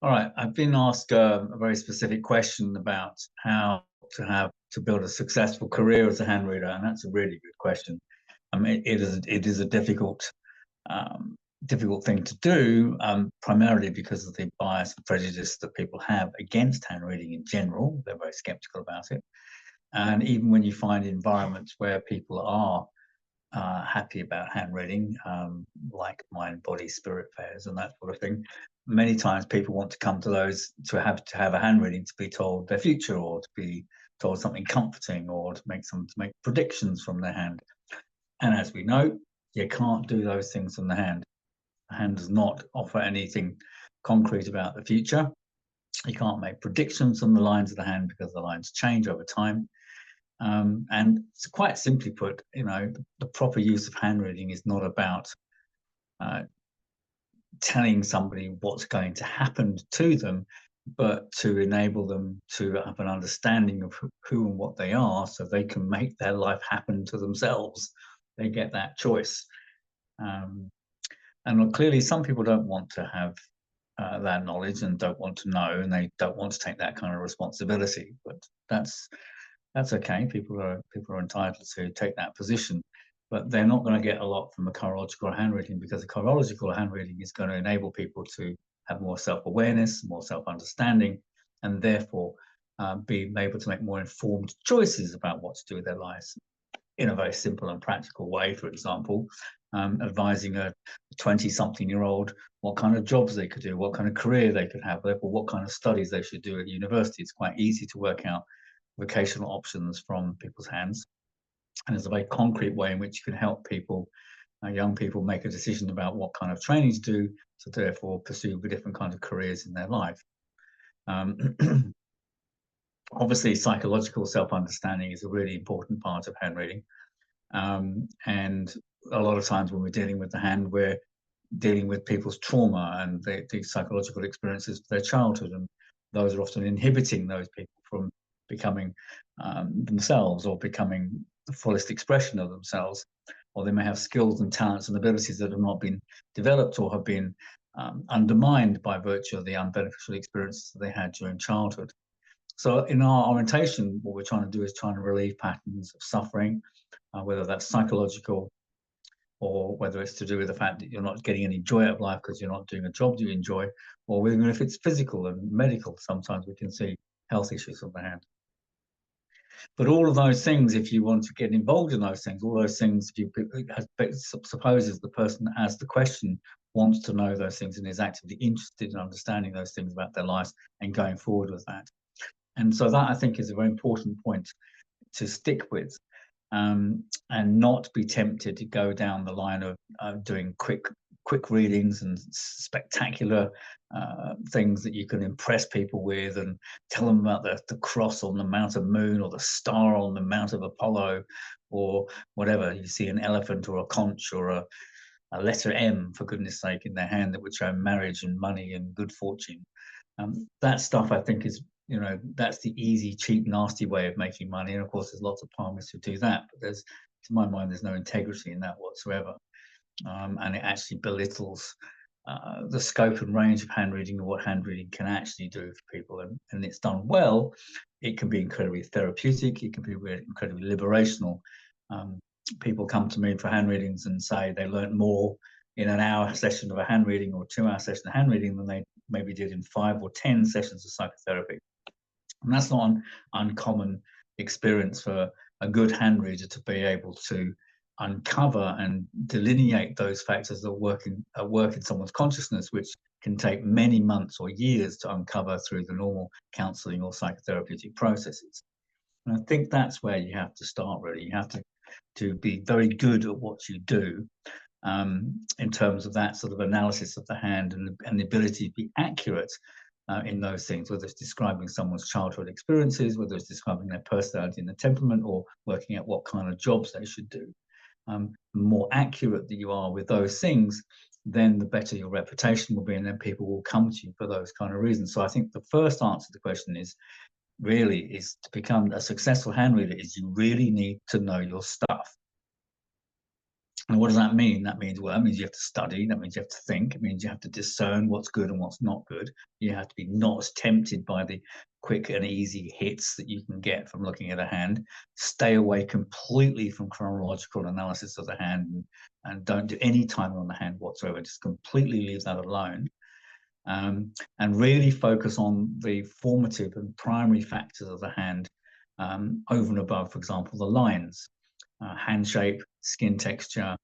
All right, I've been asked a very specific question about how to build a successful career as a hand reader, and that's a really good question. I mean, it is a um, difficult thing to do, primarily because of the bias and prejudice that people have against hand reading in general. They're very skeptical about it, and even when you find environments where people are happy about hand reading, like mind, body, spirit pairs, and that sort of thing. Many times, people want to come to those to have a hand reading to be told their future, or to be told something comforting, or to make predictions from their hand. And as we know, you can't do those things from the hand. The hand does not offer anything concrete about the future. You can't make predictions on the lines of the hand because the lines change over time. And quite simply put, the proper use of hand reading is not about uh, telling somebody what's going to happen to them, but to enable them to have an understanding of who and what they are, so they can make their life happen to themselves. They get that choice. And clearly, some people don't want to have that knowledge and don't want to know, and they don't want to take that kind of responsibility. But that's okay. People are entitled to take that position, but they're not going to get a lot from a chronological handreading, because a chronological handreading is going to enable people to have more self-awareness, more self-understanding, and therefore be able to make more informed choices about what to do with their lives in a very simple and practical way. For example, advising a 20-something-year-old what kind of jobs they could do, what kind of career they could have, therefore what kind of studies they should do at university. It's quite easy to work out vocational options from people's hands. And there's a very concrete way in which you can help people, young people, make a decision about what kind of training to do, to therefore pursue the different kinds of careers in their life. Obviously, psychological self-understanding is a really important part of hand reading. And a lot of times when we're dealing with the hand, we're dealing with people's trauma and the psychological experiences of their childhood, and those are often inhibiting those people from becoming themselves, or becoming the fullest expression of themselves. Or they may have skills and talents and abilities that have not been developed, or have been undermined by virtue of the unbeneficial experiences that they had during childhood. So in our orientation, what we're trying to do is trying to relieve patterns of suffering, whether that's psychological, or whether it's to do with the fact that you're not getting any joy out of life because you're not doing a job you enjoy, or even if it's physical and medical. Sometimes we can see health issues of the hand. But all of those things, if you want to get involved in those things, all those things, if you supposes the person that asks the question wants to know those things and is actively interested in understanding those things about their lives and going forward with that. And so that, I think, is a very important point to stick with, and not be tempted to go down the line of doing quick readings and spectacular things that you can impress people with, and tell them about the cross on the Mount of Moon, or the star on the Mount of Apollo, or whatever. You see an elephant or a conch or a letter M, for goodness sake, in their hand that would show marriage and money and good fortune. That stuff, I think, is, that's the easy, cheap, nasty way of making money. And of course, there's lots of palmists who do that, but to my mind, there's no integrity in that whatsoever. And it actually belittles the scope and range of hand reading, and what hand reading can actually do for people. And it's done well, it can be incredibly therapeutic. It can be really incredibly liberational. People come to me for hand readings and say they learned more in an hour session of a hand reading, or 2-hour session of hand reading, than they maybe did in 5 or 10 sessions of psychotherapy. And that's not an uncommon experience for a good hand reader, to be able to uncover and delineate those factors that work in someone's consciousness, which can take many months or years to uncover through the normal counseling or psychotherapeutic processes. And I think that's where you have to start, really. You have to be very good at what you do, in terms of that sort of analysis of the hand, and the ability to be accurate in those things, whether it's describing someone's childhood experiences, whether it's describing their personality and their temperament, or working out what kind of jobs they should do. The more accurate that you are with those things, then the better your reputation will be, and then people will come to you for those kind of reasons. So I think the first answer to the question is to become a successful hand reader, is you really need to know your stuff. And what does that mean? That means, well, that means you have to study. That means you have to think. It means you have to discern what's good and what's not good. You have to be not as tempted by the quick and easy hits that you can get from looking at a hand. Stay away completely from chronological analysis of the hand, and don't do any timing on the hand whatsoever. Just completely leave that alone. And really focus on the formative and primary factors of the hand, over and above, for example, the lines. Hand shape, skin texture,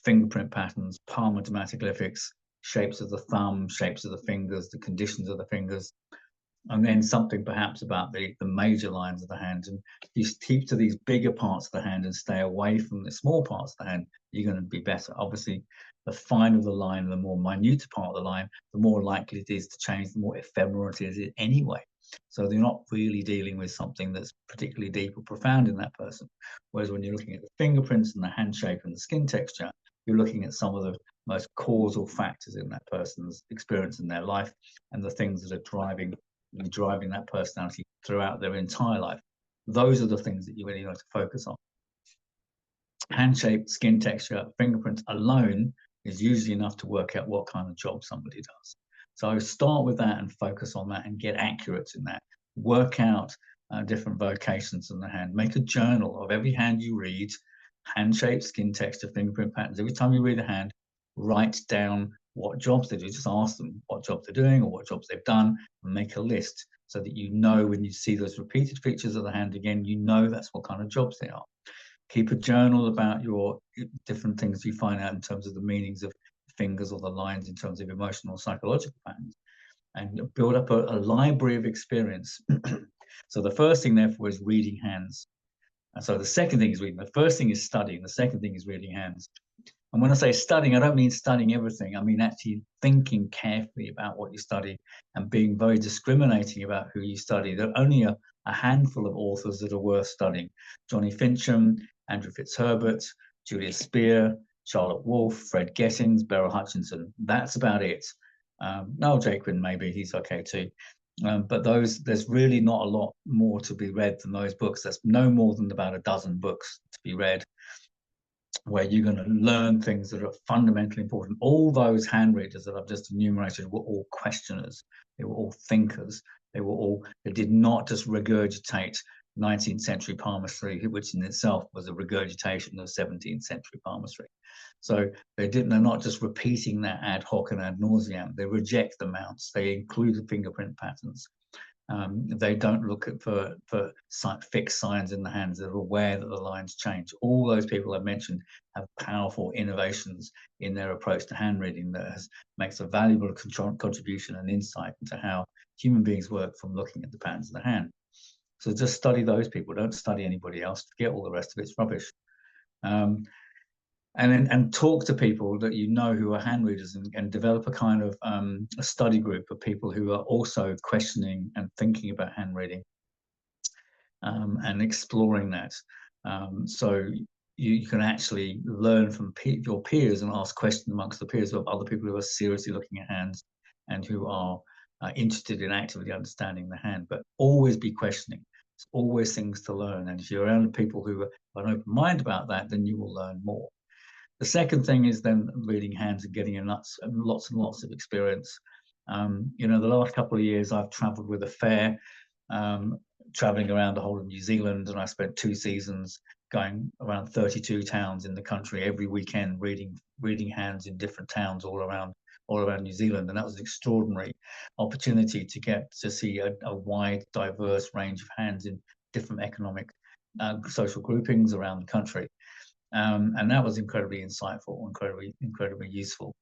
fingerprint patterns, palmar dermatoglyphics, shapes of the thumb, shapes of the fingers, the conditions of the fingers, and then something perhaps about the major lines of the hand. And if you keep to these bigger parts of the hand and stay away from the small parts of the hand, you're going to be better. Obviously, the finer the line, the more minute part of the line, the more likely it is to change, the more ephemeral it is anyway. So they're not really dealing with something that's particularly deep or profound in that person. Whereas when you're looking at the fingerprints and the hand shape and the skin texture, you're looking at some of the most causal factors in that person's experience in their life, and the things that are driving that personality throughout their entire life. Those are the things that you really need to focus on. Hand shape, skin texture, fingerprints alone is usually enough to work out what kind of job somebody does. So start with that and focus on that and get accurate in that. Work out different vocations in the hand. Make a journal of every hand you read, hand shape, skin texture, fingerprint patterns. Every time you read a hand, write down what jobs they do. Just ask them what jobs they're doing or what jobs they've done, and make a list so that you know when you see those repeated features of the hand again, you know that's what kind of jobs they are. Keep a journal about your different things you find out in terms of the meanings of fingers or the lines in terms of emotional, psychological patterns, and build up a library of experience. So the first thing, therefore, is reading hands. And so the second thing is reading. The first thing is studying. The second thing is reading hands. And when I say studying, I don't mean studying everything. I mean actually thinking carefully about what you study and being very discriminating about who you study. There are only a handful of authors that are worth studying. Johnny Fincham, Andrew Fitzherbert, Julius Spear, Charlotte Wolfe, Fred Gettings, Beryl Hutchinson. That's about it. Noel Jaquin, maybe, he's okay too. But there's really not a lot more to be read than those books. There's no more than about a dozen books to be read, where you're going to learn things that are fundamentally important. All those hand readers that I've just enumerated were all questioners. They were all thinkers. They did not just regurgitate 19th century palmistry, which in itself was a regurgitation of 17th century palmistry. So they're not just repeating that ad hoc and ad nauseam. They reject the mounts. They include the fingerprint patterns. They don't look at for fixed signs in the hands. They're aware that the lines change. All those people I mentioned have powerful innovations in their approach to hand reading that makes a valuable contribution and insight into how human beings work from looking at the patterns of the hand. So just study those people. Don't study anybody else. Forget all the rest of it's rubbish. And talk to people that you know who are hand readers, and develop a kind of a study group of people who are also questioning and thinking about hand reading, and exploring that. So you can actually learn from your peers and ask questions amongst the peers of other people who are seriously looking at hands and who are interested in actively understanding the hand. But always be questioning. There's always things to learn. And if you're around people who have an open mind about that, then you will learn more. The second thing is then reading hands and getting lots and lots of experience. The last couple of years I've traveled with a fair, traveling around the whole of New Zealand, and I spent 2 seasons going around 32 towns in the country every weekend, reading hands in different towns all around New Zealand. And that was an extraordinary opportunity to get to see a wide, diverse range of hands in different economic, social groupings around the country. And that was incredibly insightful, incredibly useful.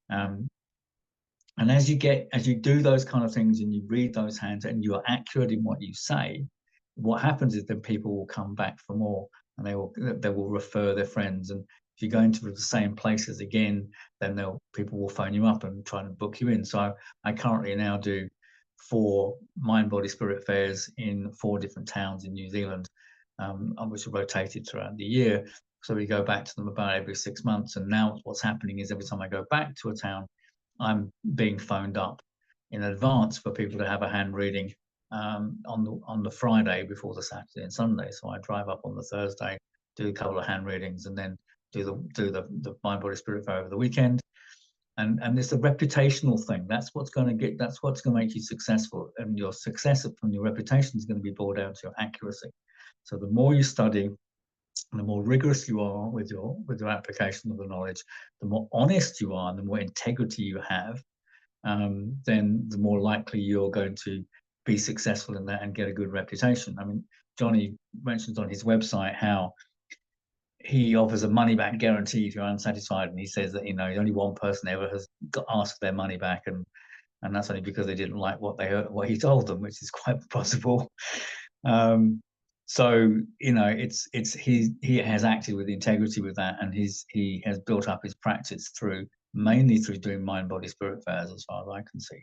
And as you do those kind of things and you read those hands and you are accurate in what you say, what happens is then people will come back for more, and they will refer their friends. And if you're going to the same places again, then people will phone you up and try to book you in. So I currently now do 4 mind, body, spirit fairs in 4 different towns in New Zealand, which are rotated throughout the year. So we go back to them about every 6 months. And now what's happening is every time I go back to a town, I'm being phoned up in advance for people to have a hand reading on the Friday before the Saturday and Sunday. So I drive up on the Thursday, do a couple of hand readings, and then do the mind body spirit fair over the weekend. And it's a reputational thing. That's what's going to make you successful, and your success from your reputation is going to be brought down to your accuracy. So the more you study, the more rigorous you are with your application of the knowledge, the more honest you are, and the more integrity you have, then the more likely you're going to be successful in that and get a good reputation. I mean, Johnny mentions on his website how he offers a money back guarantee if you're unsatisfied, and he says that only one person ever has asked for their money back, and that's only because they didn't like what he told them, which is quite possible. So he has acted with integrity with that, and he has built up his practice mainly through doing mind body spirit fairs, as far as I can see.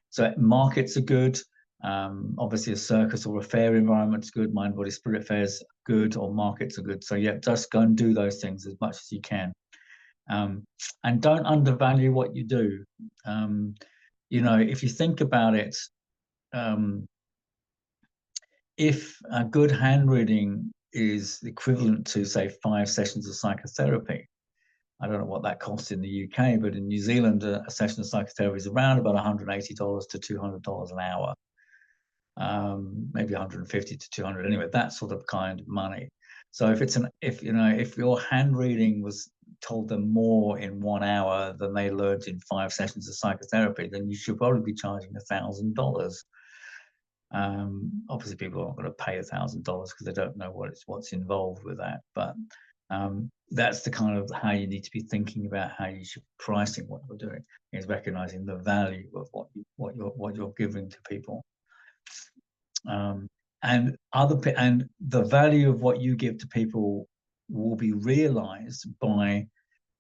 So markets are good. Obviously a circus or a fair environment is good, mind body spirit fairs are good, or markets are good. So yeah, just go and do those things as much as you can, and don't undervalue what you do. If you think about it, if a good hand reading is equivalent to, say, 5 sessions of psychotherapy, I don't know what that costs in the UK, but in New Zealand, a session of psychotherapy is around about $180 to $200 an hour. Maybe 150 to 200, anyway, that sort of kind of money. So if your hand reading was told them more in 1 hour than they learned in 5 sessions of psychotherapy, then you should probably be charging $1,000. Obviously people aren't going to pay $1,000 because they don't know what's involved with that, but that's the kind of how you need to be thinking about how you should be pricing what you're doing, is recognizing the value of what you're giving to people. And the value of what you give to people will be realized by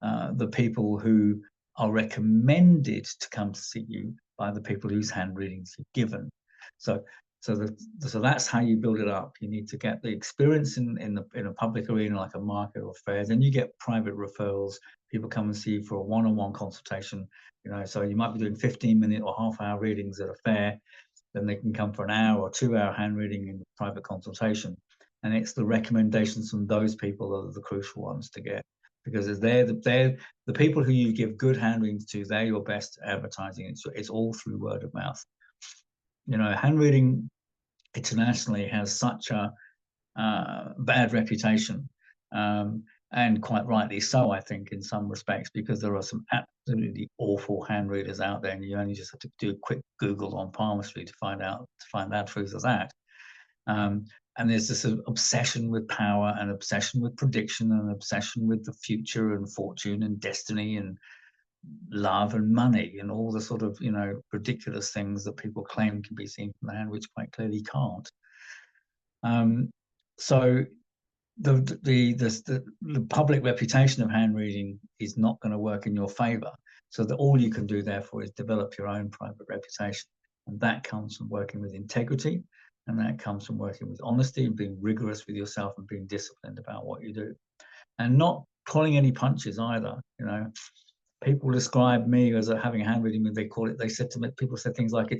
the people who are recommended to come to see you by the people whose hand readings you've given. So that's how you build it up. You need to get the experience in a public arena like a market or fair. Then you get private referrals. People come and see you for a one-on-one consultation. So you might be doing 15-minute or half-hour readings at a fair. Then they can come for an hour or 2-hour hand reading in private consultation. And it's the recommendations from those people that are the crucial ones to get, because they're the people who you give good hand readings to. They're your best advertising. It's all through word of mouth. Hand reading internationally has such a bad reputation, and quite rightly so, I think, in some respects, because there are some absolutely awful hand readers out there, and you only just have to do a quick Google on palmistry to find that truth of that. And there's this obsession with power, and obsession with prediction, and obsession with the future and fortune and destiny and love and money and all the sort of ridiculous things that people claim can be seen from the hand, which quite clearly can't. So the public reputation of hand reading is not going to work in your favor. So that all you can do, therefore, is develop your own private reputation, and that comes from working with integrity, and that comes from working with honesty and being rigorous with yourself and being disciplined about what you do, and not pulling any punches either. People describe me as having a hand reading. People said things like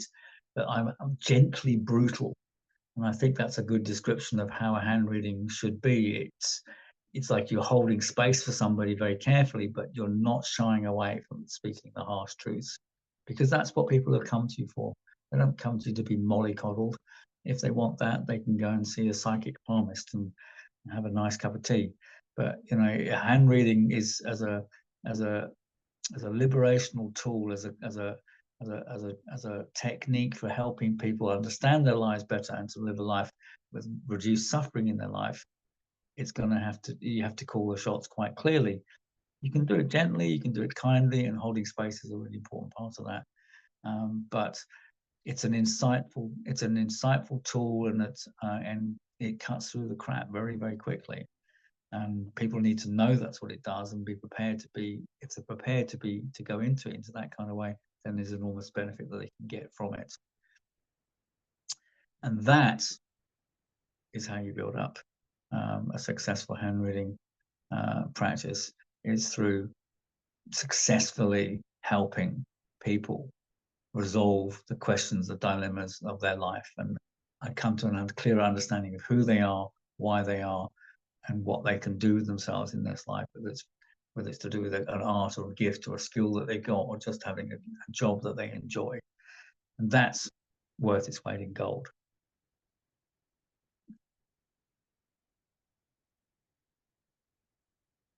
that I'm gently brutal. And I think that's a good description of how a hand reading should be. It's like you're holding space for somebody very carefully, but you're not shying away from speaking the harsh truths, because that's what people have come to you for. They don't come to you to be mollycoddled. If they want that, they can go and see a psychic palmist and have a nice cup of tea. But hand reading is as a liberational tool, as a technique for helping people understand their lives better and to live a life with reduced suffering in their life. You have to call the shots quite clearly. You can do it gently, you can do it kindly, and holding space is a really important part of that. But it's an insightful tool, and it cuts through the crap very, very quickly. And people need to know that's what it does, and be prepared to if they're prepared to go into that kind of way, then there's enormous benefit that they can get from it. And that is how you build up a successful hand reading practice, is through successfully helping people resolve the questions, the dilemmas of their life, and come to a clearer understanding of who they are, why they are, and what they can do with themselves in this life, whether it's to do with an art or a gift or a skill that they got, or just having a job that they enjoy. And that's worth its weight in gold.